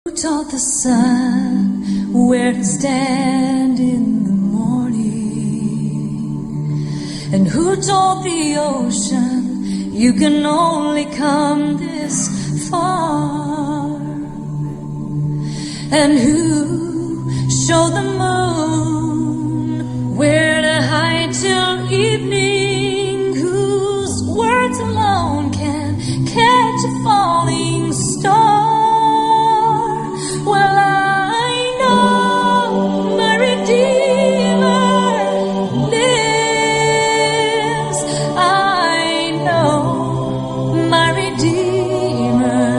Who taught the sun where to stand in the morning? And who told the ocean you can only come this far? And who showed the moon where to hide till evening? Whose words alone can catch a falling star? Well, I know my Redeemer lives. I know my Redeemer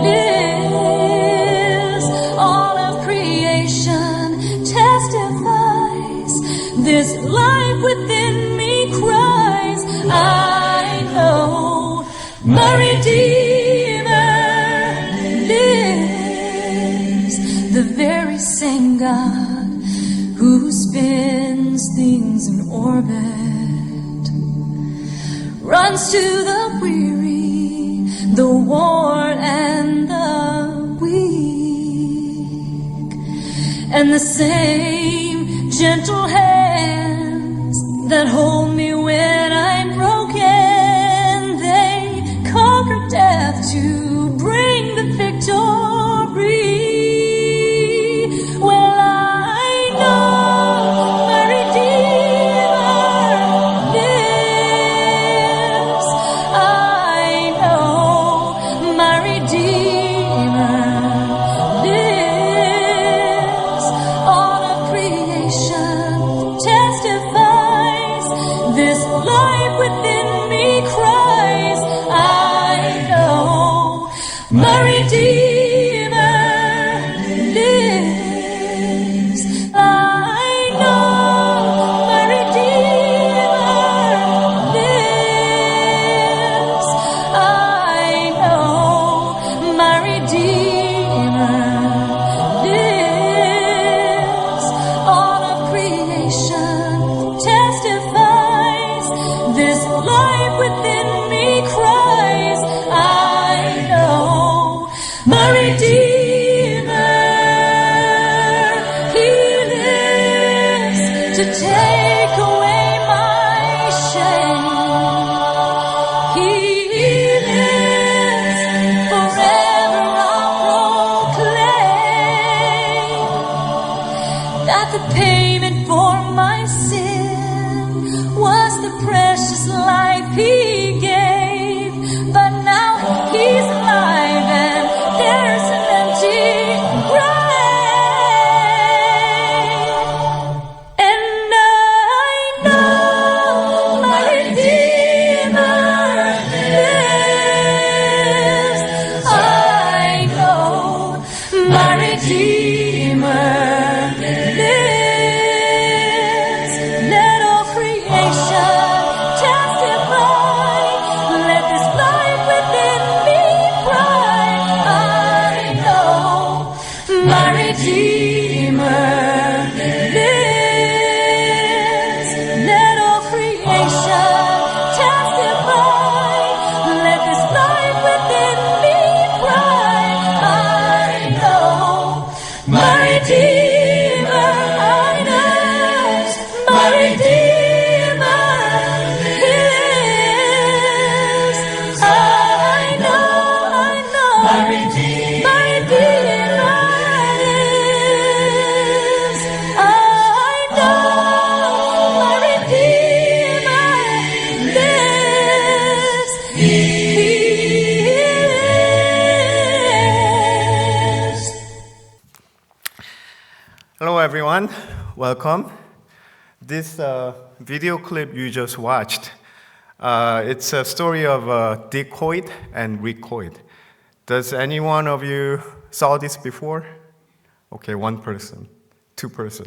lives. All of creation testifies. This life within me cries. I know my Redeemer lives. The very same God who spins things in orbit runs to the weary, the worn, and the weak. And the same gentle hands that hold me when I'm broken, they conquer death to bring the victory. Well, I know my Redeemer lives. I know my Redeemer lives. All of creation testifies. This life within me cries. I know my Redeemer lives. I know my Redeemer lives. I know my Redeemer lives. All of creation testifies. This life within me cries. I know my Redeemer. He lives to take away my shame. He lives forever. I'll proclaim that the payment for my sin was the precious life He gave. But now He's alive and there's an empty grave. And I know my Redeemer lives. I know my Redeemer lives. Let all creation testify. Let this life within me cry. I know my Redeemer lives. Let all creation testify. Let this life within me cry. I know my Redeemer. I know my Redeemer lives. I know my Redeemer lives. I know my Redeemer lives. He lives. Hello everyone, welcome. This video clip you just watched, it's a story of Dick Hoyt and Rick Hoyt. Does any one of you saw this before? Okay, one person, two person,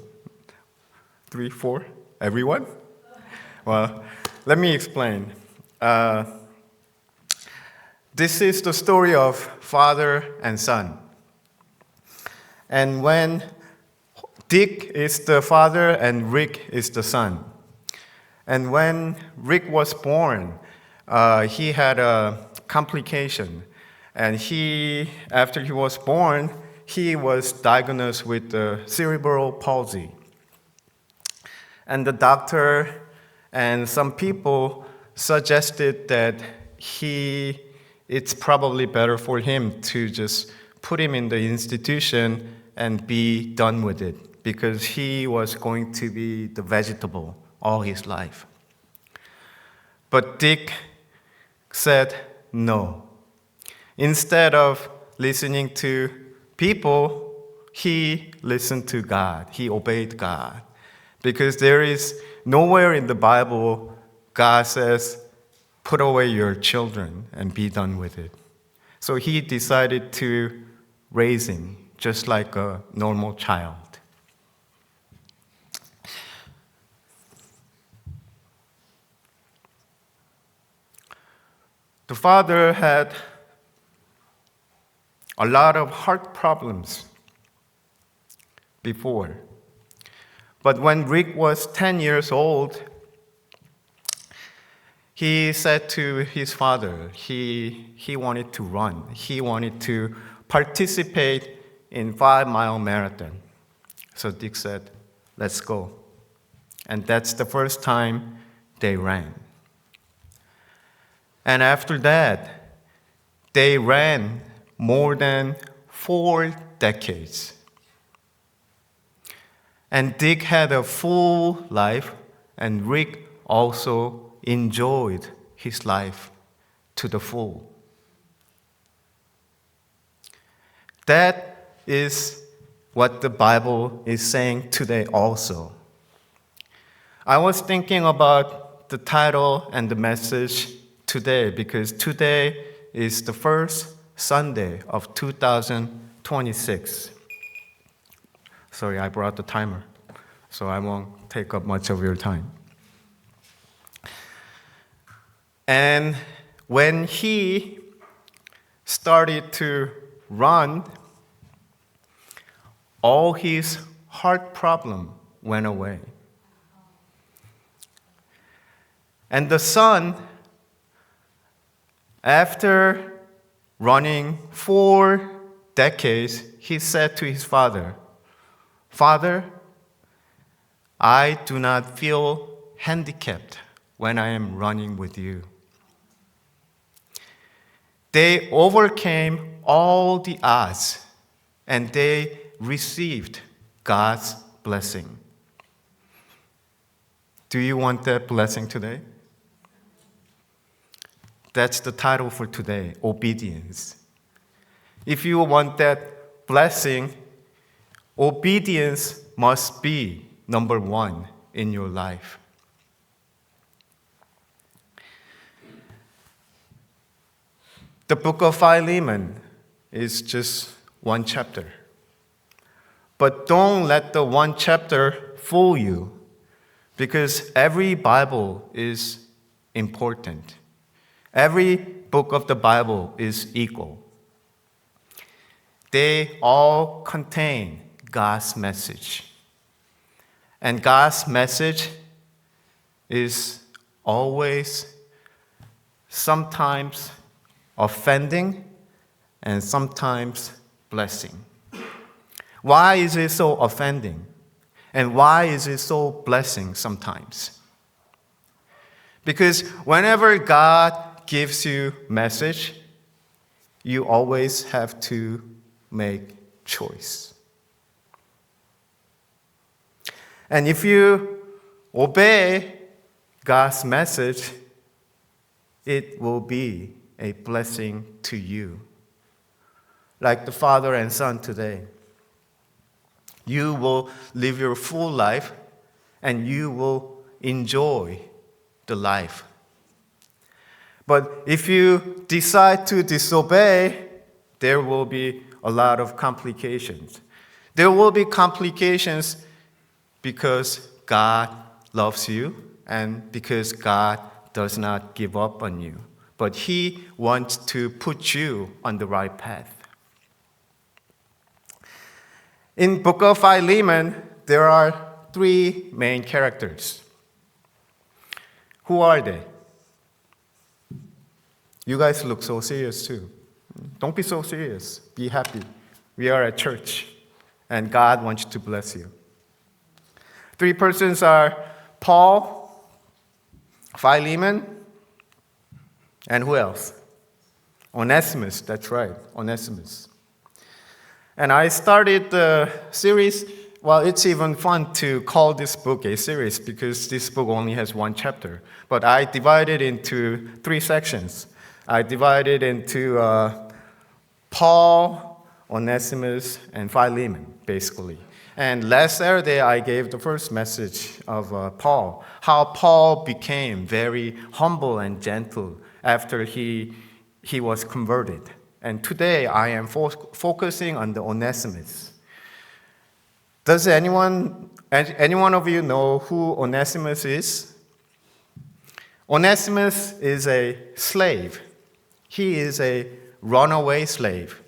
three, four, everyone? Well, let me explain. This is the story of father and son. And when Dick is the father and Rick is the son. And when Rick was born, he had a complication. And after he was born, he was diagnosed with cerebral palsy. And the doctor and some people suggested that it's probably better for him to just put him in the institution and be done with it, because he was going to be the vegetable all his life. But Dick said no. Instead of listening to people, he listened to God. He obeyed God. Because there is nowhere in the Bible God says, put away your children and be done with it. So he decided to raise him just like a normal child. The father had a lot of heart problems before. But when Rick was 10 years old, he said to his father, he wanted to run. He wanted to participate in 5-mile marathon. So Dick said, let's go. And that's the first time they ran. And after that, they ran more than 4 decades. And Dick had a full life, and Rick also enjoyed his life to the full. That is what the Bible is saying today also. I was thinking about the title and the message today because today is the first Sunday of 2026. Sorry, I brought the timer, so I won't take up much of your time. And when he started to run, all his heart problem went away. And the son, after running 4 decades, he said to his father, "Father, I do not feel handicapped when I am running with you." They overcame all the odds and they received God's blessing. Do you want that blessing today? That's the title for today, obedience. If you want that blessing, obedience must be number 1 in your life. The book of Philemon is just 1 chapter. But don't let the 1 chapter fool you, because every Bible is important. Every book of the Bible is equal. They all contain God's message. And God's message is always sometimes offending and sometimes blessing. Why is it so offending? And why is it so blessing sometimes? Because whenever God gives you message, you always have to make choice. And if you obey God's message, it will be a blessing to you. Like the father and son today. You will live your full life and you will enjoy the life. But if you decide to disobey, there will be a lot of complications. There will be complications because God loves you and because God does not give up on you. But He wants to put you on the right path. In book of Philemon, there are 3 main characters. Who are they? You guys look so serious too. Don't be so serious. Be happy. We are at church, and God wants to bless you. 3 persons are Paul, Philemon, and who else? Onesimus, that's right, Onesimus. And I started the series. Well, it's even fun to call this book a series because this book only has 1 chapter. But I divided into 3 sections. I divided into Paul, Onesimus, and Philemon, basically. And last Saturday, I gave the first message of Paul, how Paul became very humble and gentle after he was converted. And today, I am focusing on the Onesimus. Does any one of you know who Onesimus is? Onesimus is a slave. He is a runaway slave.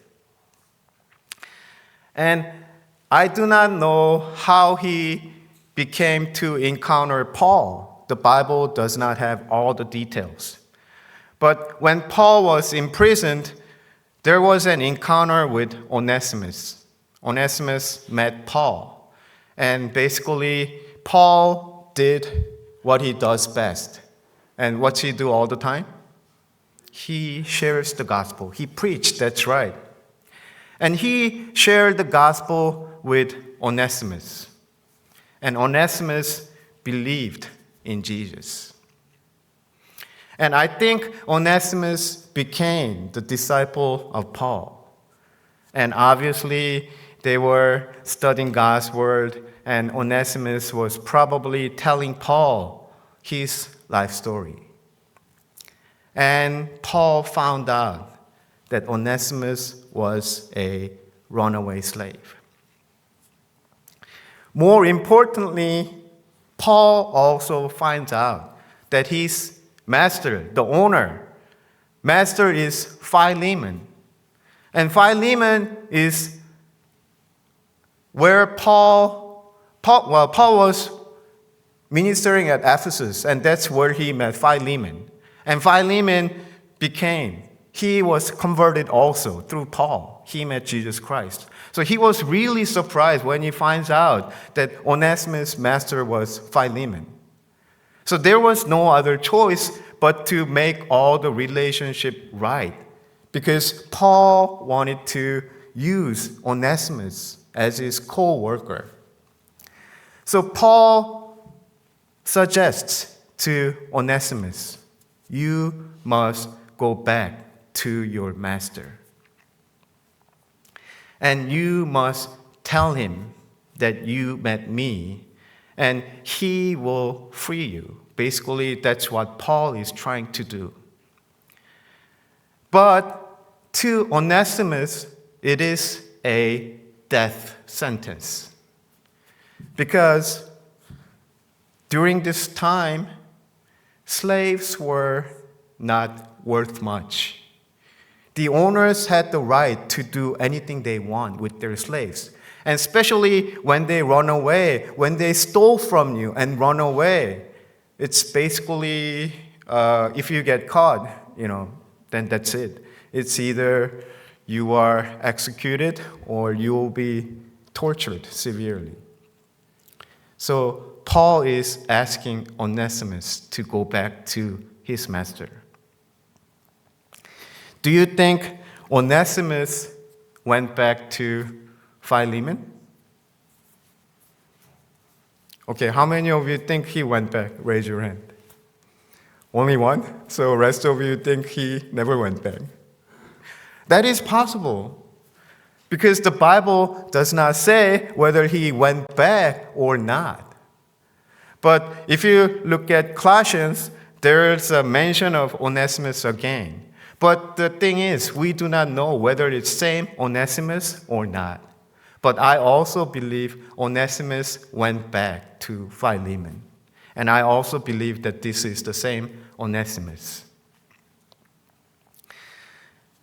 And I do not know how he became to encounter Paul. The Bible does not have all the details. But when Paul was imprisoned, there was an encounter with Onesimus. Onesimus met Paul. And basically, Paul did what he does best. And what's he do all the time? He shares the gospel. He preached, that's right. And he shared the gospel with Onesimus. And Onesimus believed in Jesus. And I think Onesimus became the disciple of Paul. And obviously, they were studying God's word, and Onesimus was probably telling Paul his life story. And Paul found out that Onesimus was a runaway slave. More importantly, Paul also finds out that his master, the owner, master is Philemon. And Philemon is where Paul was ministering at Ephesus, and that's where he met Philemon. And Philemon he was converted also through Paul. He met Jesus Christ. So he was really surprised when he finds out that Onesimus' master was Philemon. So there was no other choice but to make all the relationship right, because Paul wanted to use Onesimus as his co-worker. So Paul suggests to Onesimus, you must go back to your master. And you must tell him that you met me, and he will free you. Basically, that's what Paul is trying to do. But to Onesimus, it is a death sentence. Because during this time, slaves were not worth much. The owners had the right to do anything they want with their slaves. And especially when they run away, when they stole from you and run away, it's basically, if you get caught, then that's it. It's either you are executed or you will be tortured severely. So Paul is asking Onesimus to go back to his master. Do you think Onesimus went back to Philemon? Okay, how many of you think he went back? Raise your hand. Only one? So the rest of you think he never went back? That is possible, because the Bible does not say whether he went back or not. But if you look at Colossians, there is a mention of Onesimus again. But the thing is, we do not know whether it's same Onesimus or not. But I also believe Onesimus went back to Philemon. And I also believe that this is the same Onesimus.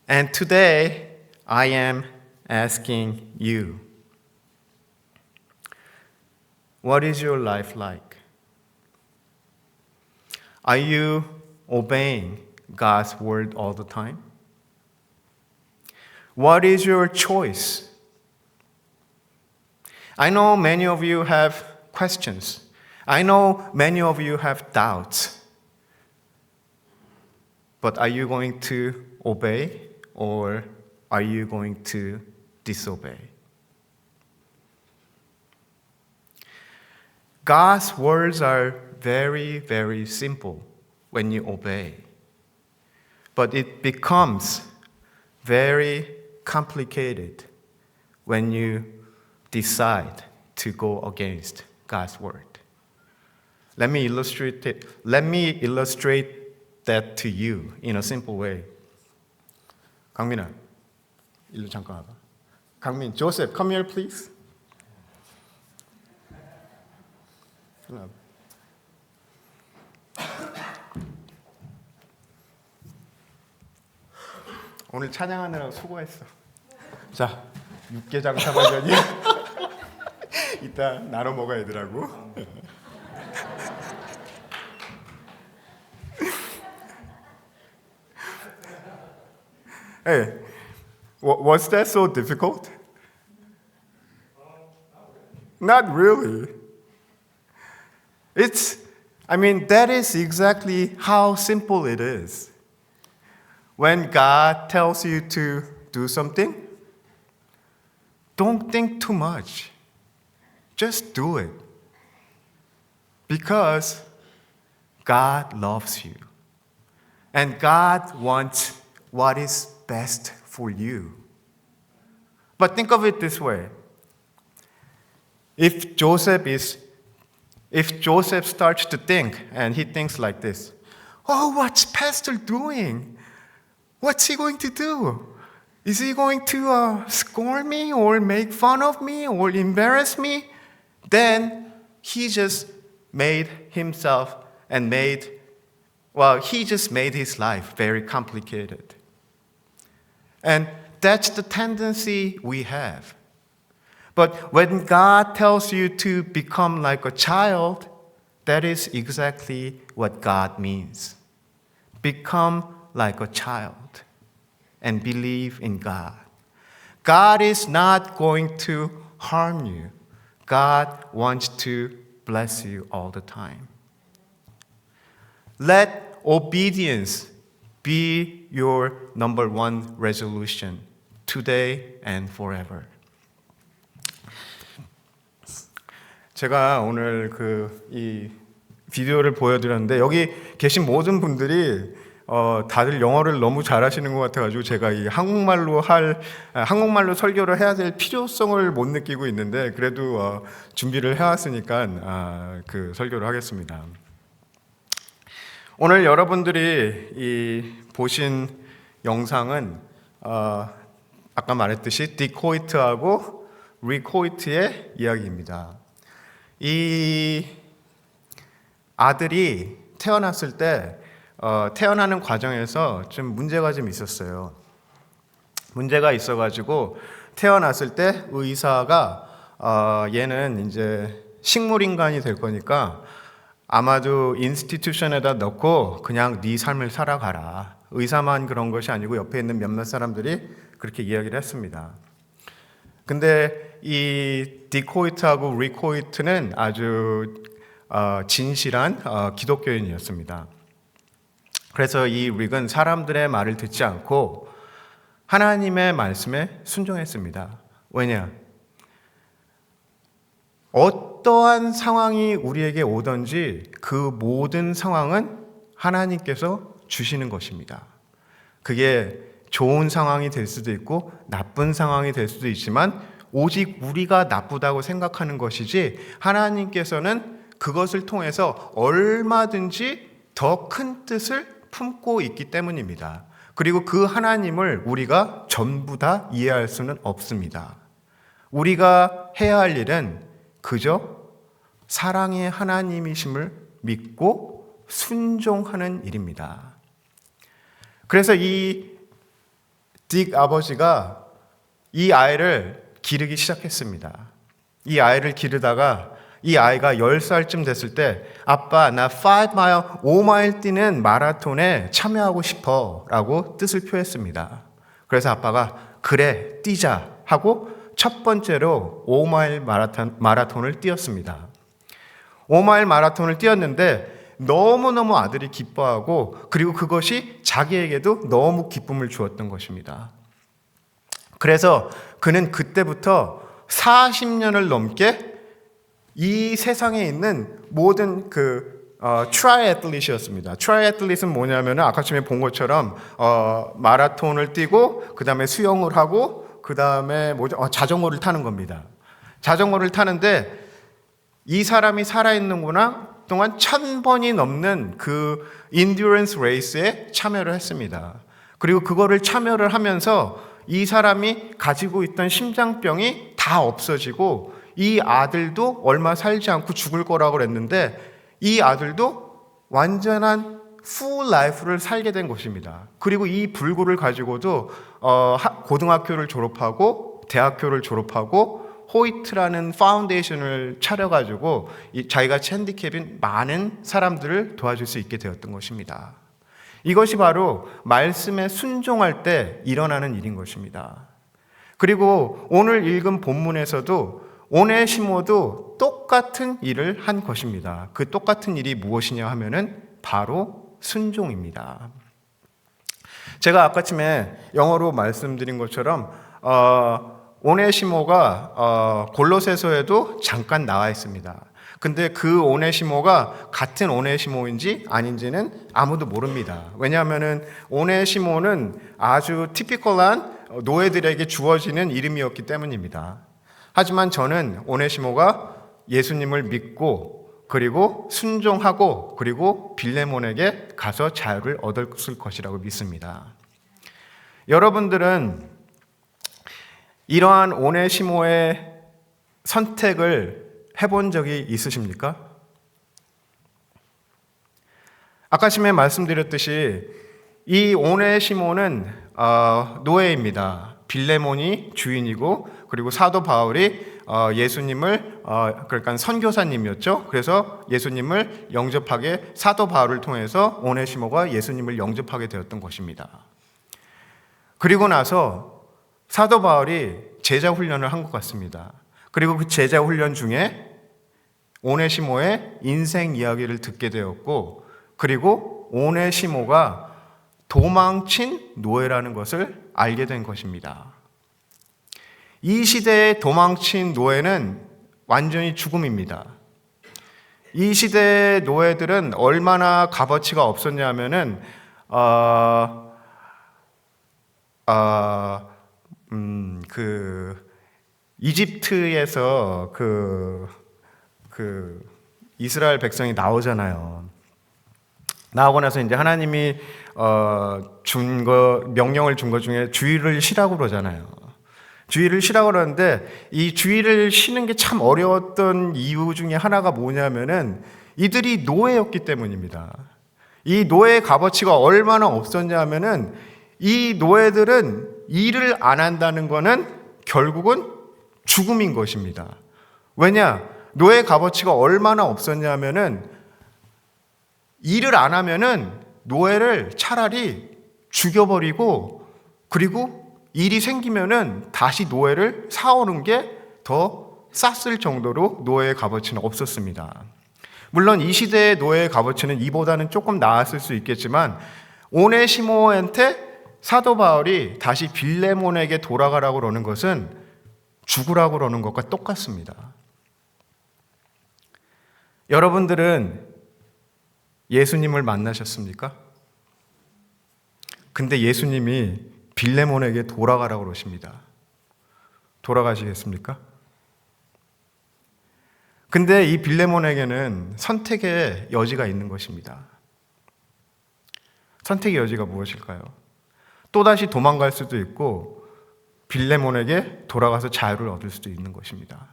And today, I am asking you, what is your life like? Are you obeying God's word all the time? What is your choice? I know many of you have questions. I know many of you have doubts. But are you going to obey or are you going to disobey? God's words are very, very simple when you obey. But it becomes very complicated when you decide to go against God's word. Let me illustrate that to you in a simple way. 강민아, 일로 잠깐 와봐. 강민, Joseph, come here, please. 오늘 찬양하느라고 수고했어. 자, 육개장 사발전이 이따 나눠 먹어야 되더라고. Hey, was that so difficult? Not really. That is exactly how simple it is. When God tells you to do something, don't think too much. Just do it. Because God loves you. And God wants what is best for you. But think of it this way. If Joseph starts to think and he thinks like this, oh, what's Pastor doing? What's he going to do? Is he going to scorn me or make fun of me or embarrass me? Then he just made himself and he just made his life very complicated. And that's the tendency we have. But when God tells you to become like a child, that is exactly what God means. Become like a child and believe in God. God is not going to harm you. God wants to bless you all the time. Let obedience be your number one resolution today and forever. 제가 오늘 이 비디오를 보여드렸는데 여기 계신 모든 분들이 다들 영어를 너무 잘하시는 것 같아가지고 제가 이 한국말로 설교를 해야 될 필요성을 못 느끼고 있는데 그래도 준비를 해왔으니까 설교를 하겠습니다. 오늘 여러분들이 보신 영상은 아까 말했듯이 디코이트하고 리코이트의 이야기입니다. 이 아들이 태어났을 때 태어나는 과정에서 좀 문제가 좀 있었어요. 문제가 있어가지고 태어났을 때 의사가 얘는 이제 식물인간이 될 거니까 아마도 인스티튜션에다 넣고 그냥 네 삶을 살아가라. 의사만 그런 것이 아니고 옆에 있는 몇몇 사람들이 그렇게 이야기를 했습니다. 근데 이 디코이트하고 리코이트는 아주 진실한 기독교인이었습니다. 그래서 이 릭은 사람들의 말을 듣지 않고 하나님의 말씀에 순종했습니다. 왜냐? 어떠한 상황이 우리에게 오든지 그 모든 상황은 하나님께서 주시는 것입니다. 그게 좋은 상황이 될 수도 있고 나쁜 상황이 될 수도 있지만 오직 우리가 나쁘다고 생각하는 것이지 하나님께서는 그것을 통해서 얼마든지 더 큰 뜻을 품고 있기 때문입니다. 그리고 그 하나님을 우리가 전부 다 이해할 수는 없습니다. 우리가 해야 할 일은 그저 사랑의 하나님이심을 믿고 순종하는 일입니다. 그래서 이 딕 아버지가 이 아이를 기르기 시작했습니다. 이 아이를 기르다가 이 아이가 10살쯤 됐을 때 아빠 나 5마일 뛰는 마라톤에 참여하고 싶어 라고 뜻을 표했습니다. 그래서 아빠가 그래 뛰자 하고 첫 번째로 5마일 마라톤을 뛰었습니다. 5마일 마라톤을 뛰었는데 너무너무 아들이 기뻐하고 그리고 그것이 자기에게도 너무 기쁨을 주었던 것입니다. 그래서 그는 그때부터 40년을 넘게 이 세상에 있는 모든 트라이애틀릿이었습니다. 트라이애틀릿은 뭐냐면 아까 전에 본 것처럼 마라톤을 뛰고 그 다음에 수영을 하고 그 다음에 자전거를 타는 겁니다. 자전거를 타는데 이 사람이 살아있는 동안 1000번이 넘는 그 인듀런스 레이스에 참여를 했습니다. 그리고 그거를 참여를 하면서 이 사람이 가지고 있던 심장병이 다 없어지고 이 아들도 얼마 살지 않고 죽을 거라고 그랬는데 이 아들도 완전한 full life를 살게 된 것입니다. 그리고 이 불구를 가지고도 고등학교를 졸업하고 대학교를 졸업하고 호이트라는 파운데이션을 차려가지고 자기가 핸디캡인 많은 사람들을 도와줄 수 있게 되었던 것입니다. 이것이 바로 말씀에 순종할 때 일어나는 일인 것입니다. 그리고 오늘 읽은 본문에서도 오네시모도 똑같은 일을 한 것입니다. 그 똑같은 일이 무엇이냐 하면은 바로 순종입니다. 제가 아까쯤에 영어로 말씀드린 것처럼 오네시모가 골로새서에도 잠깐 나와 있습니다. 근데 그 오네시모가 같은 오네시모인지 아닌지는 아무도 모릅니다. 왜냐하면은 오네시모는 아주 티피컬한 노예들에게 주어지는 이름이었기 때문입니다. 하지만 저는 오네시모가 예수님을 믿고 그리고 순종하고 그리고 빌레몬에게 가서 자유를 얻었을 것이라고 믿습니다. 여러분들은 이러한 오네시모의 선택을 해본 적이 있으십니까? 아까 전에 말씀드렸듯이 이 오네시모는 노예입니다. 빌레몬이 주인이고 그리고 사도 바울이 예수님을 그러니까 선교사님이었죠. 그래서 예수님을 영접하게 사도 바울을 통해서 오네시모가 예수님을 영접하게 되었던 것입니다. 그리고 나서 사도 바울이 제자 훈련을 한 것 같습니다. 그리고 그 제자 훈련 중에 오네시모의 인생 이야기를 듣게 되었고 그리고 오네시모가 도망친 노예라는 것을 알게 된 것입니다. 이 시대의 도망친 노예는 완전히 죽음입니다. 이 시대의 노예들은 얼마나 값어치가 없었냐면은 이집트에서 이스라엘 백성이 나오잖아요. 나오고 나서 이제 하나님이 명령을 준 것 중에 주의를 쉬라고 그러잖아요. 주의를 쉬라고 그러는데 이 주의를 쉬는 게 참 어려웠던 이유 중에 하나가 뭐냐면은 이들이 노예였기 때문입니다. 이 노예의 값어치가 얼마나 없었냐면은 이 노예들은 일을 안 한다는 거는 결국은 죽음인 것입니다. 왜냐? 노예 값어치가 얼마나 없었냐면은 일을 안 하면은 노예를 차라리 죽여버리고 그리고 일이 생기면은 다시 노예를 사오는 게 더 쌌을 정도로 노예의 값어치는 없었습니다. 물론 이 시대의 노예의 값어치는 이보다는 조금 나았을 수 있겠지만 오네시모한테 사도 바울이 다시 빌레몬에게 돌아가라고 그러는 것은 죽으라고 그러는 것과 똑같습니다. 여러분들은 예수님을 만나셨습니까? 근데 예수님이 빌레몬에게 돌아가라고 그러십니다. 돌아가시겠습니까? 근데 이 빌레몬에게는 선택의 여지가 있는 것입니다. 선택의 여지가 무엇일까요? 또다시 도망갈 수도 있고 빌레몬에게 돌아가서 자유를 얻을 수도 있는 것입니다.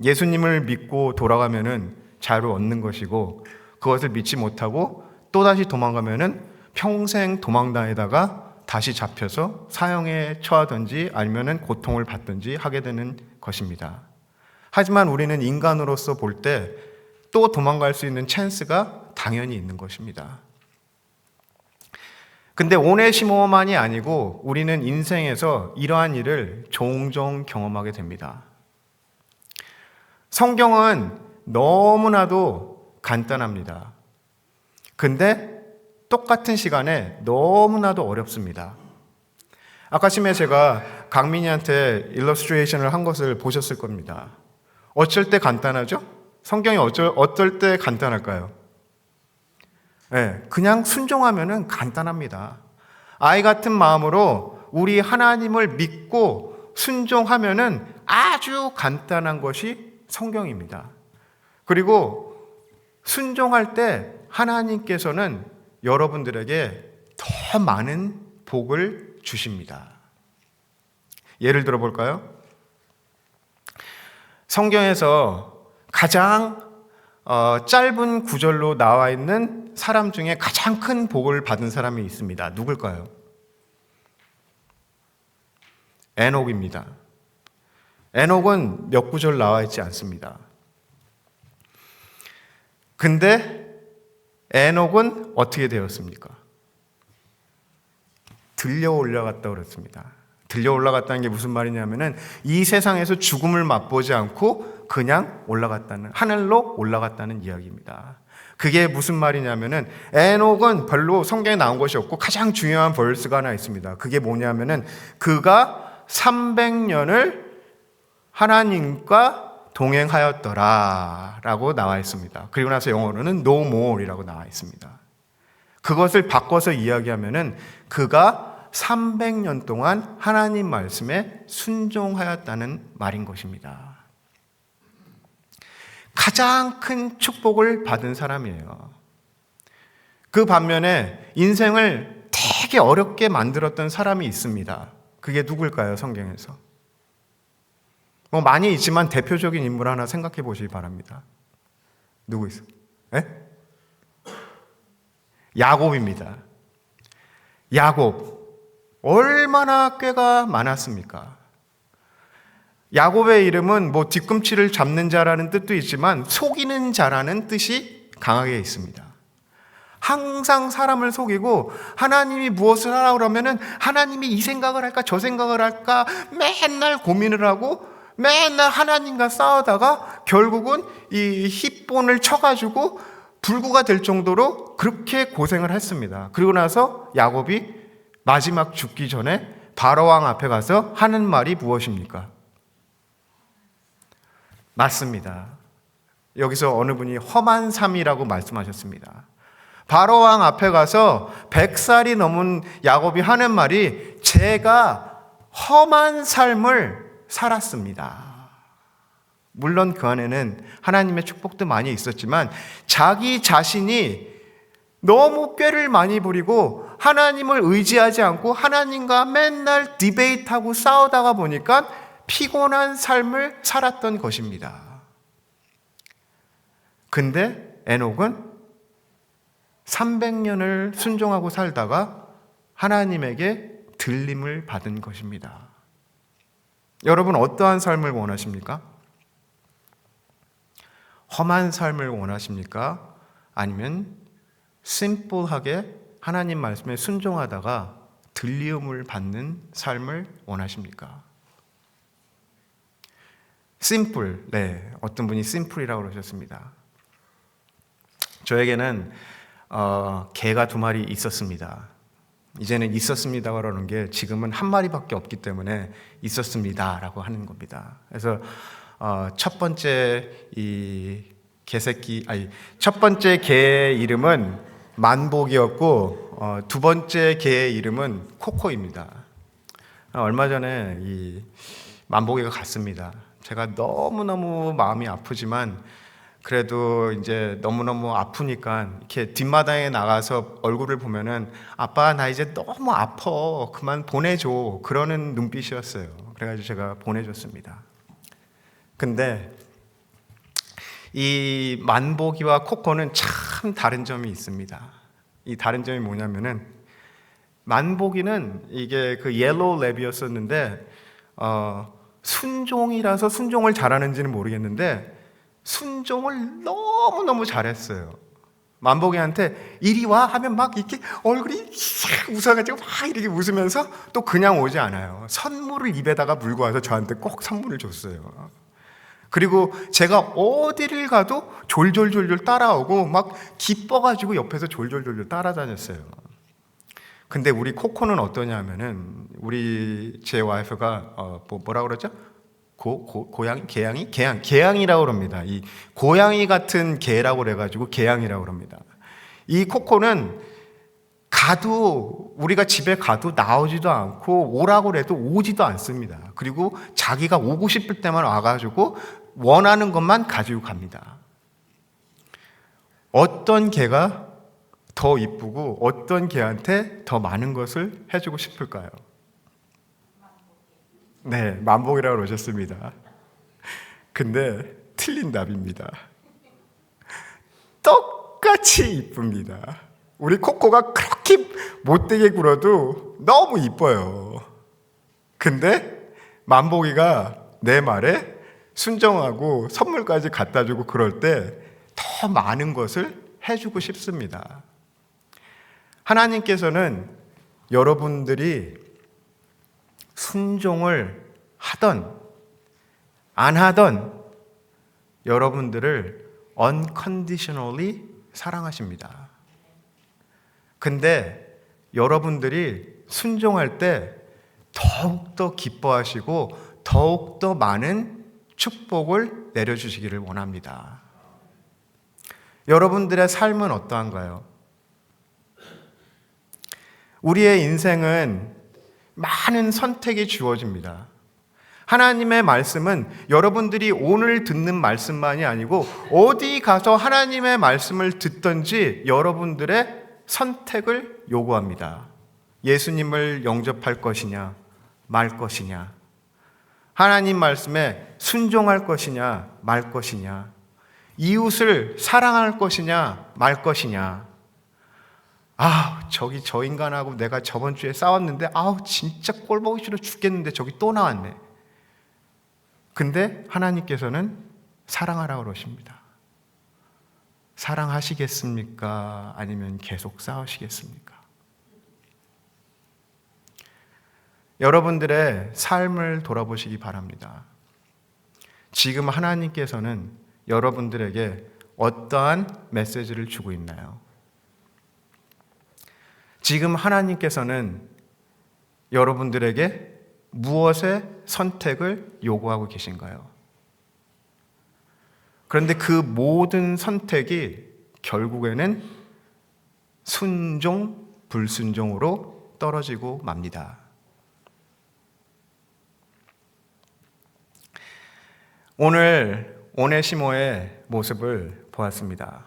예수님을 믿고 돌아가면은 자유를 얻는 것이고 그것을 믿지 못하고 또다시 도망가면은 평생 도망다니다가 다시 잡혀서 사형에 처하든지 아니면은 고통을 받든지 하게 되는 것입니다. 하지만 우리는 인간으로서 볼 때 또 도망갈 수 있는 찬스가 당연히 있는 것입니다. 근데 오네시모만이 아니고 우리는 인생에서 이러한 일을 종종 경험하게 됩니다. 성경은 너무나도 간단합니다. 근데 똑같은 시간에 너무나도 어렵습니다. 아까 심에 제가 강민이한테 일러스트레이션을 한 것을 보셨을 겁니다. 어쩔 때 간단하죠? 성경이 어떨 때 간단할까요? 네, 그냥 순종하면은 간단합니다. 아이 같은 마음으로 우리 하나님을 믿고 순종하면은 아주 간단한 것이 성경입니다. 그리고 순종할 때 하나님께서는 여러분들에게 더 많은 복을 주십니다. 예를 들어 볼까요? 성경에서 가장 짧은 구절로 나와 있는 사람 중에 가장 큰 복을 받은 사람이 있습니다. 누굴까요? 에녹입니다. 에녹은 몇 구절 나와 있지 않습니다. 근데 에녹은 어떻게 되었습니까? 들려 올라갔다고 그랬습니다. 들려 올라갔다는 게 무슨 말이냐면은 이 세상에서 죽음을 맛보지 않고 그냥 올라갔다는, 하늘로 올라갔다는 이야기입니다. 그게 무슨 말이냐면은 에녹은 별로 성경에 나온 것이 없고 가장 중요한 벌스가 하나 있습니다. 그게 뭐냐면은 그가 300년을 하나님과 동행하였더라 라고 나와 있습니다. 그리고 나서 영어로는 no more 이라고 나와 있습니다. 그것을 바꿔서 이야기하면은 그가 300년 동안 하나님 말씀에 순종하였다는 말인 것입니다. 가장 큰 축복을 받은 사람이에요. 그 반면에 인생을 되게 어렵게 만들었던 사람이 있습니다. 그게 누굴까요, 성경에서? 많이 있지만 대표적인 인물 하나 생각해 보시기 바랍니다. 누구 있어요? 네? 야곱입니다. 야곱. 얼마나 꾀가 많았습니까? 야곱의 이름은 뒤꿈치를 잡는 자라는 뜻도 있지만 속이는 자라는 뜻이 강하게 있습니다. 항상 사람을 속이고 하나님이 무엇을 하라고 그러면은 하나님이 이 생각을 할까 저 생각을 할까 맨날 고민을 하고 맨날 하나님과 싸우다가 결국은 이 힙본을 쳐가지고 불구가 될 정도로 그렇게 고생을 했습니다. 그리고 나서 야곱이 마지막 죽기 전에 바로왕 앞에 가서 하는 말이 무엇입니까? 맞습니다. 여기서 어느 분이 험한 삶이라고 말씀하셨습니다. 바로왕 앞에 가서 100살이 넘은 야곱이 하는 말이 제가 험한 삶을 살았습니다. 물론 그 안에는 하나님의 축복도 많이 있었지만 자기 자신이 너무 꾀를 많이 부리고 하나님을 의지하지 않고 하나님과 맨날 디베이트하고 싸우다가 보니까 피곤한 삶을 살았던 것입니다. 근데 에녹은 300년을 순종하고 살다가 하나님에게 들림을 받은 것입니다. 여러분 어떠한 삶을 원하십니까? 험한 삶을 원하십니까? 아니면 심플하게 하나님 말씀에 순종하다가 들리움을 받는 삶을 원하십니까? 심플, 네, 어떤 분이 심플이라고 그러셨습니다. 저에게는 개가 2마리 있었습니다. 이제는 있었습니다 그러는 게 지금은 1마리밖에 없기 때문에 있었습니다라고 하는 겁니다. 그래서 첫 번째 첫 번째 개의 이름은 만복이었고 2번째 개의 이름은 코코입니다. 얼마 전에 이 만복이가 갔습니다. 제가 너무너무 마음이 아프지만 그래도 이제 너무너무 아프니까 이렇게 뒷마당에 나가서 얼굴을 보면은 아빠 나 이제 너무 아파 그만 보내줘 그러는 눈빛이었어요. 그래가지고 제가 보내줬습니다. 근데 이 만보기와 코코는 참 다른 점이 있습니다. 이 다른 점이 뭐냐면은 만보기는 이게 그 옐로우 랩이었었는데 순종이라서 순종을 잘하는지는 모르겠는데 순종을 너무너무 잘했어요. 만복이한테 이리 와 하면 막 이렇게 얼굴이 샥 웃어가지고 막 이렇게 웃으면서 또 그냥 오지 않아요. 선물을 입에다가 물고 와서 저한테 꼭 선물을 줬어요. 그리고 제가 어디를 가도 졸졸졸졸 따라오고 막 기뻐가지고 옆에서 졸졸졸졸 따라다녔어요. 근데 우리 코코는 어떠냐면은 우리 제 와이프가 뭐라 그러죠? 고양이? 개양이라고 그럽니다. 이 고양이 같은 개라고 그래가지고 개양이라고 그럽니다. 이 코코는 우리가 집에 가도 나오지도 않고 오라고 해도 오지도 않습니다. 그리고 자기가 오고 싶을 때만 와가지고 원하는 것만 가지고 갑니다. 어떤 개가 더 이쁘고 어떤 개한테 더 많은 것을 해주고 싶을까요? 네, 만복이라고 그러셨습니다. 근데 틀린 답입니다. 똑같이 이쁩니다. 우리 코코가 그렇게 못되게 굴어도 너무 이뻐요. 근데 만복이가 내 말에 순정하고 선물까지 갖다 주고 그럴 때 더 많은 것을 해주고 싶습니다. 하나님께서는 여러분들이 순종을 하던 안 하던 여러분들을 unconditionally 사랑하십니다. 근데 여러분들이 순종할 때 더욱더 기뻐하시고 더욱더 많은 축복을 내려주시기를 원합니다. 여러분들의 삶은 어떠한가요? 우리의 인생은 많은 선택이 주어집니다. 하나님의 말씀은 여러분들이 오늘 듣는 말씀만이 아니고 어디 가서 하나님의 말씀을 듣든지 여러분들의 선택을 요구합니다. 예수님을 영접할 것이냐, 말 것이냐, 하나님 말씀에 순종할 것이냐, 말 것이냐, 이웃을 사랑할 것이냐, 말 것이냐. 저기 저 인간하고 내가 저번 주에 싸웠는데 진짜 꼴 보기 싫어 죽겠는데 저기 또 나왔네. 근데 하나님께서는 사랑하라고 그러십니다. 사랑하시겠습니까? 아니면 계속 싸우시겠습니까? 여러분들의 삶을 돌아보시기 바랍니다. 지금 하나님께서는 여러분들에게 어떠한 메시지를 주고 있나요? 지금 하나님께서는 여러분들에게 무엇의 선택을 요구하고 계신가요? 그런데 그 모든 선택이 결국에는 순종, 불순종으로 떨어지고 맙니다. 오늘 오네시모의 모습을 보았습니다.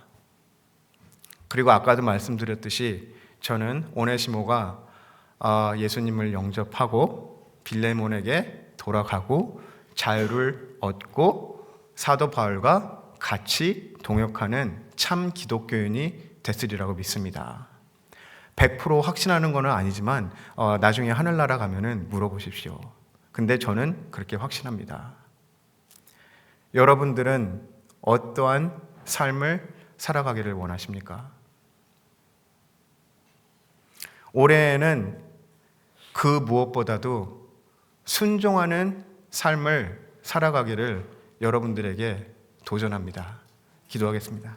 그리고 아까도 말씀드렸듯이 저는 오네시모가 예수님을 영접하고 빌레몬에게 돌아가고 자유를 얻고 사도 바울과 같이 동역하는 참 기독교인이 됐으리라고 믿습니다. 100% 확신하는 건 아니지만 나중에 하늘나라 가면은 물어보십시오. 근데 저는 그렇게 확신합니다. 여러분들은 어떠한 삶을 살아가기를 원하십니까? 올해에는 그 무엇보다도 순종하는 삶을 살아가기를 여러분들에게 도전합니다. 기도하겠습니다.